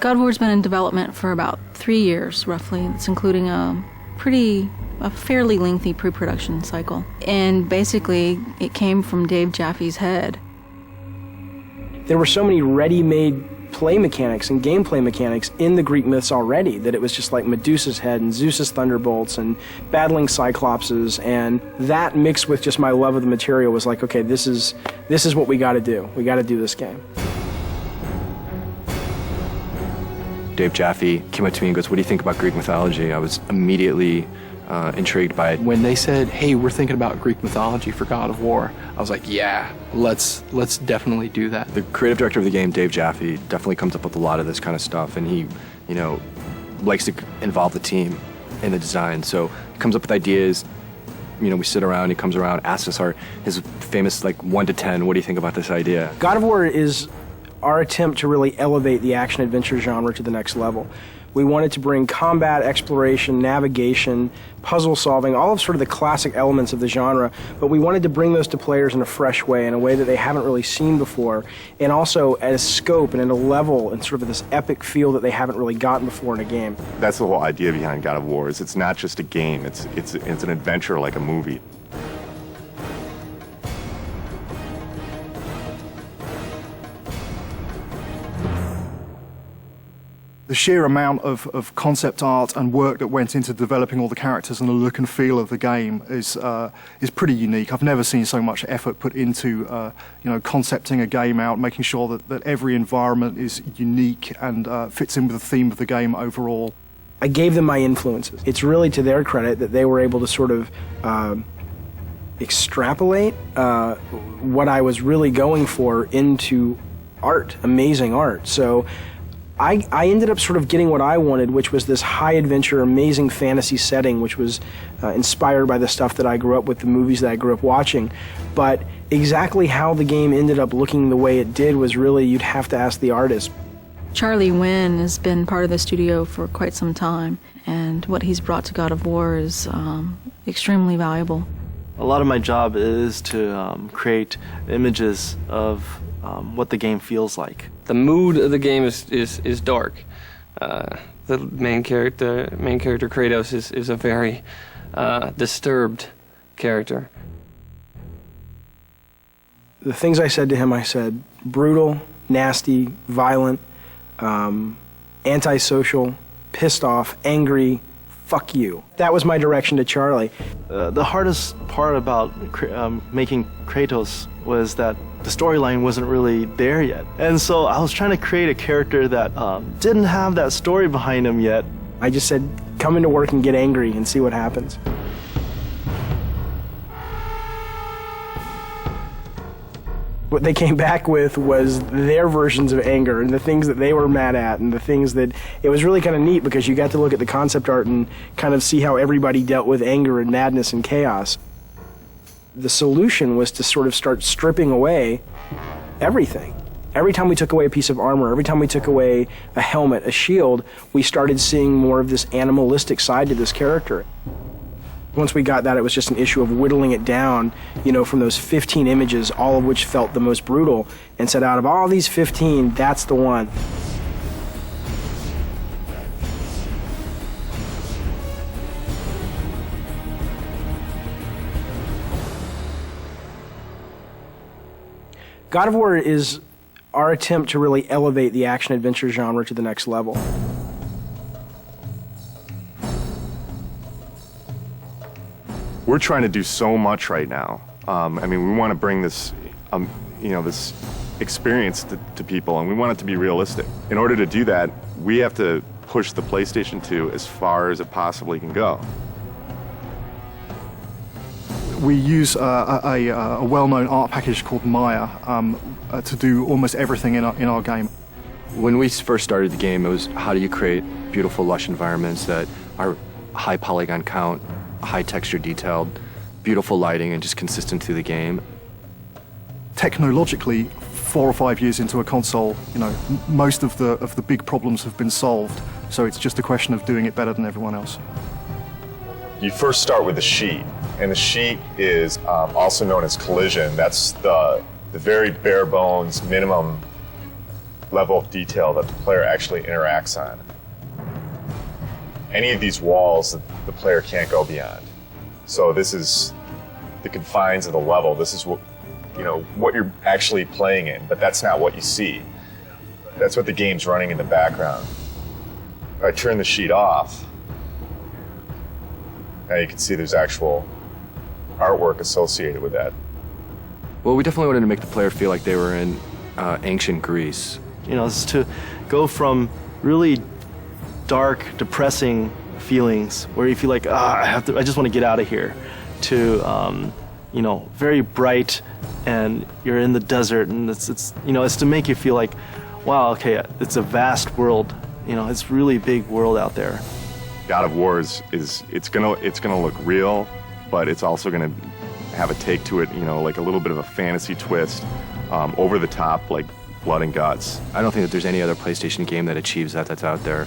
God of War's been in development for about 3 years, roughly. It's including a fairly lengthy pre-production cycle. And basically, it came from Dave Jaffe's head. There were so many ready-made play mechanics and gameplay mechanics in the Greek myths already that it was just like Medusa's head and Zeus's thunderbolts and battling Cyclopses, and that mixed with just my love of the material was like, okay, this is what we got to do. We got to do this game. Dave Jaffe came up to me and goes, "What do you think about Greek mythology?" I was immediately intrigued by it. When they said, "Hey, we're thinking about Greek mythology for God of War," I was like, "Yeah, let's definitely do that." The creative director of the game, Dave Jaffe, definitely comes up with a lot of this kind of stuff, and he, likes to involve the team in the design. So he comes up with ideas. We sit around. He comes around, asks us his famous 1 to 10. What do you think about this idea? God of War is our attempt to really elevate the action-adventure genre to the next level. We wanted to bring combat, exploration, navigation, puzzle solving, all of sort of the classic elements of the genre, but we wanted to bring those to players in a fresh way, in a way that they haven't really seen before, and also at a scope and at a level and sort of this epic feel that they haven't really gotten before in a game. That's the whole idea behind God of War, is it's not just a game, it's an adventure like a movie. The sheer amount of concept art and work that went into developing all the characters and the look and feel of the game is pretty unique. I've never seen so much effort put into concepting a game out, making sure that every environment is unique and fits in with the theme of the game overall. I gave them my influences. It's really to their credit that they were able to sort of extrapolate what I was really going for into art, amazing art. So I ended up sort of getting what I wanted, which was this high-adventure, amazing fantasy setting, which was inspired by the stuff that I grew up with, the movies that I grew up watching. But exactly how the game ended up looking the way it did was really, you'd have to ask the artist. Charlie Wynn has been part of the studio for quite some time, and what he's brought to God of War is extremely valuable. A lot of my job is to create images of what the game feels like. The mood of the game is dark. The main character Kratos is a very disturbed character. The things I said to him, I said brutal, nasty, violent, antisocial, pissed off, angry, fuck you. That was my direction to Charlie. The hardest part about making Kratos was that the storyline wasn't really there yet. And so I was trying to create a character that didn't have that story behind him yet. I just said, come into work and get angry and see what happens. What they came back with was their versions of anger and the things that they were mad at and the things that... It was really kind of neat because you got to look at the concept art and kind of see how everybody dealt with anger and madness and chaos. The solution was to sort of start stripping away everything. Every time we took away a piece of armor, every time we took away a helmet, a shield, we started seeing more of this animalistic side to this character. Once we got that, it was just an issue of whittling it down, from those 15 images, all of which felt the most brutal, and said, out of all these 15, that's the one. God of War is our attempt to really elevate the action-adventure genre to the next level. We're trying to do so much right now. We want to bring this, this experience to people, and we want it to be realistic. In order to do that, we have to push the PlayStation 2 as far as it possibly can go. We use a well-known art package called Maya to do almost everything in our game. When we first started the game, it was how do you create beautiful, lush environments that are high polygon count, high texture detailed, beautiful lighting, and just consistent through the game. Technologically, 4 or 5 years into a console, most of the big problems have been solved, so it's just a question of doing it better than everyone else. You first start with the sheet, and the sheet is also known as collision. That's the very bare bones minimum level of detail that the player actually interacts on. Any of these walls that the player can't go beyond. So this is the confines of the level. This is what, you know, what you're actually playing in, but that's not what you see. That's what the game's running in the background. If I turn the sheet off, now you can see there's actual artwork associated with that. Well, we definitely wanted to make the player feel like they were in ancient Greece. You know, it's to go from really dark, depressing feelings where you feel like, I just want to get out of here, to you know, very bright, and you're in the desert, and it's you know, it's to make you feel like, wow, okay, it's a vast world. You know, it's really big world out there. God of War is it's gonna look real, but it's also gonna have a take to it, you know, like a little bit of a fantasy twist, over the top, like blood and guts. I don't think that there's any other PlayStation game that achieves that that's out there.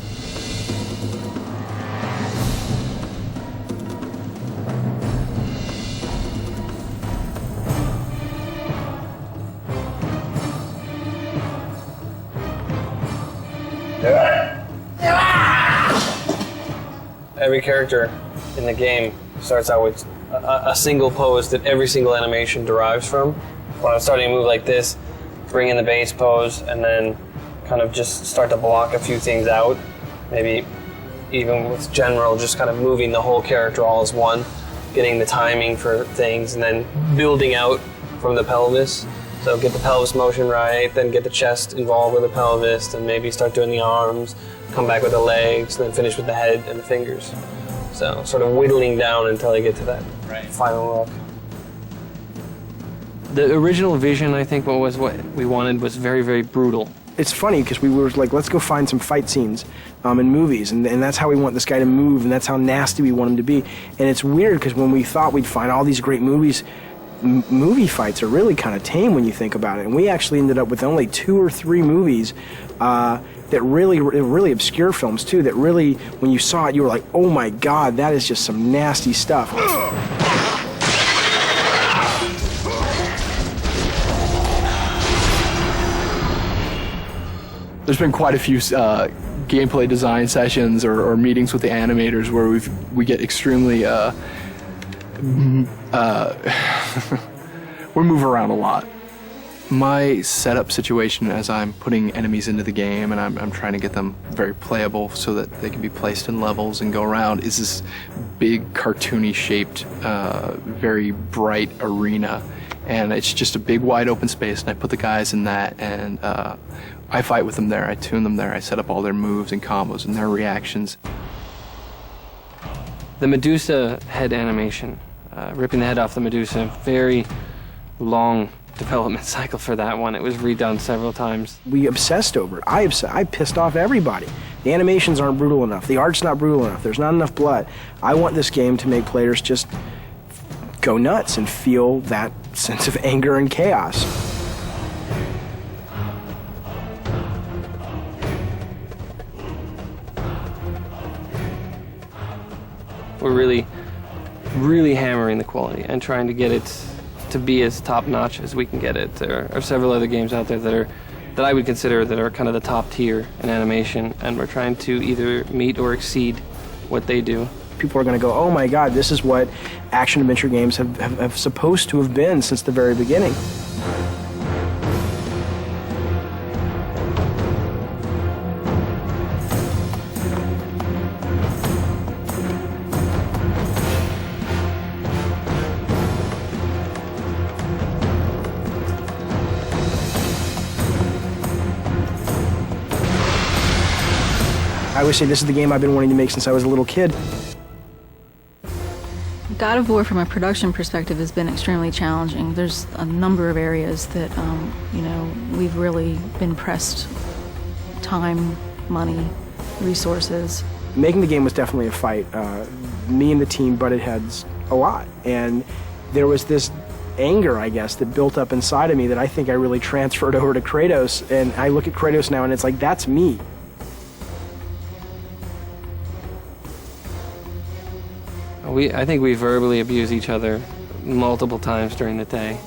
Every character in the game starts out with a single pose that every single animation derives from. When I'm starting to move like this, bring in the base pose, and then kind of just start to block a few things out. Maybe even with general, just kind of moving the whole character all as one, getting the timing for things, and then building out from the pelvis. So get the pelvis motion right, then get the chest involved with the pelvis, and maybe start doing the arms, come back with the legs, then finish with the head and the fingers. So sort of whittling down until I get to that final look. The original vision, I think, what we wanted was very, very brutal. It's funny because we were like, let's go find some fight scenes in movies, and that's how we want this guy to move, and that's how nasty we want him to be. And it's weird because when we thought we'd find all these great movies, movie fights are really kind of tame when you think about it. And we actually ended up with only 2 or 3 movies that really obscure films too, that really, when you saw it, you were like, oh my God, that is just some nasty stuff. There's been quite a few gameplay design sessions or meetings with the animators where we get extremely we move around a lot. My setup situation as I'm putting enemies into the game and I'm trying to get them very playable so that they can be placed in levels and go around is this big cartoony shaped, very bright arena. And it's just a big wide open space, and I put the guys in that, and I fight with them there, I tune them there, I set up all their moves and combos and their reactions. The Medusa head animation, ripping the head off the Medusa, very long development cycle for that one. It was redone several times. We obsessed over it. I pissed off everybody. The animations aren't brutal enough. The art's not brutal enough. There's not enough blood. I want this game to make players just go nuts and feel that sense of anger and chaos. We're really, really hammering the quality and trying to get it to be as top-notch as we can get it. There are several other games out there that I would consider that are kind of the top tier in animation, and we're trying to either meet or exceed what they do. People are going to go, oh my God, this is what action-adventure games have supposed to have been since the very beginning. I always say this is the game I've been wanting to make since I was a little kid. God of War, from a production perspective, has been extremely challenging. There's a number of areas that, we've really been pressed time, money, resources. Making the game was definitely a fight. Me and the team butted heads a lot, and there was this anger, I guess, that built up inside of me that I think I really transferred over to Kratos, and I look at Kratos now and it's like, that's me. I think we verbally abuse each other multiple times during the day.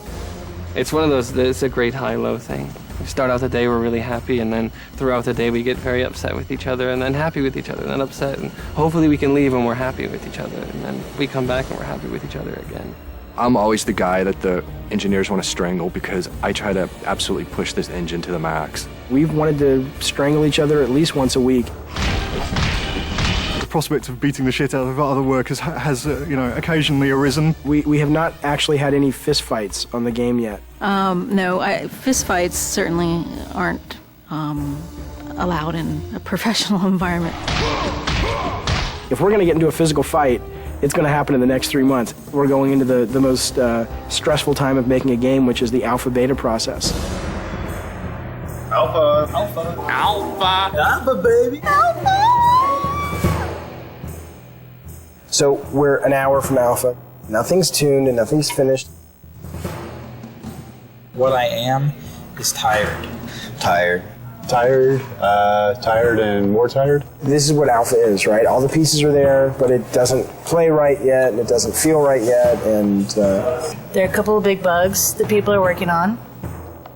It's one of those, it's a great high-low thing. We start out the day, we're really happy, and then throughout the day we get very upset with each other, and then happy with each other, and then upset, and hopefully we can leave when we're happy with each other, and then we come back and we're happy with each other again. I'm always the guy that the engineers want to strangle because I try to absolutely push this engine to the max. We've wanted to strangle each other at least once a week. The prospect of beating the shit out of other workers has occasionally arisen. We have not actually had any fist fights on the game yet. No, fist fights certainly aren't allowed in a professional environment. If we're going to get into a physical fight, it's going to happen in the next 3 months. We're going into the most stressful time of making a game, which is the alpha-beta process. Alpha. Alpha. Alpha. Alpha, baby. Alpha. So we're an hour from alpha. Nothing's tuned and nothing's finished. What I am is tired. Tired. Tired and more tired. This is what alpha is, right? All the pieces are there, but it doesn't play right yet, and it doesn't feel right yet, and... There are a couple of big bugs that people are working on.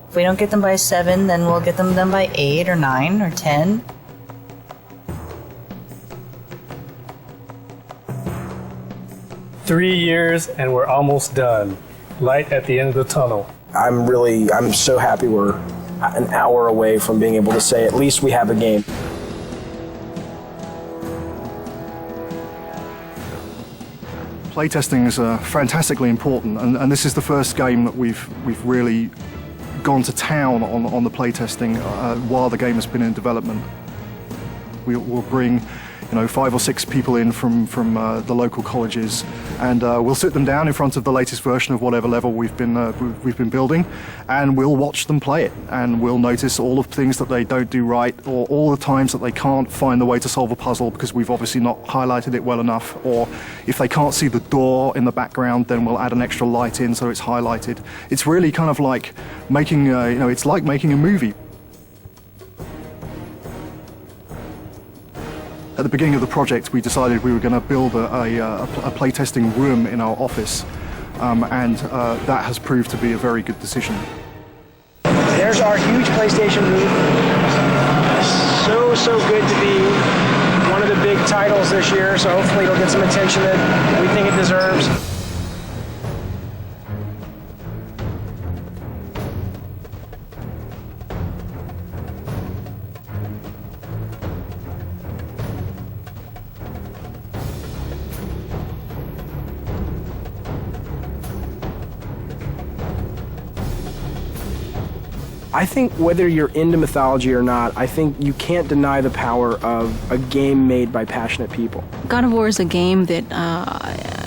If we don't get them by 7, then we'll get them done by 8 or 9 or 10. Three years and we're almost done. Light at the end of the tunnel. I'm so happy we're an hour away from being able to say at least we have a game. Playtesting is fantastically important, and this is the first game that we've really gone to town on the playtesting while the game has been in development. We'll bring 5 or 6 people in from the local colleges, and we'll sit them down in front of the latest version of whatever level we've been building, and we'll watch them play it, and we'll notice all of the things that they don't do right, or all the times that they can't find the way to solve a puzzle because we've obviously not highlighted it well enough, or if they can't see the door in the background, then we'll add an extra light in so it's highlighted. It's really kind of like making it's like making a movie. At the beginning of the project, we decided we were going to build a playtesting room in our office, and that has proved to be a very good decision. There's our huge PlayStation booth. So good to be one of the big titles this year, so hopefully it'll get some attention that we think it deserves. I think whether you're into mythology or not, I think you can't deny the power of a game made by passionate people. God of War is a game that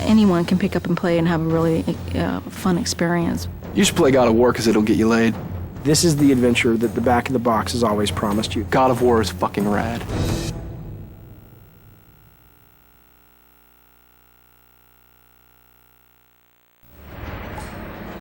anyone can pick up and play and have a really fun experience. You should play God of War because it'll get you laid. This is the adventure that the back of the box has always promised you. God of War is fucking rad.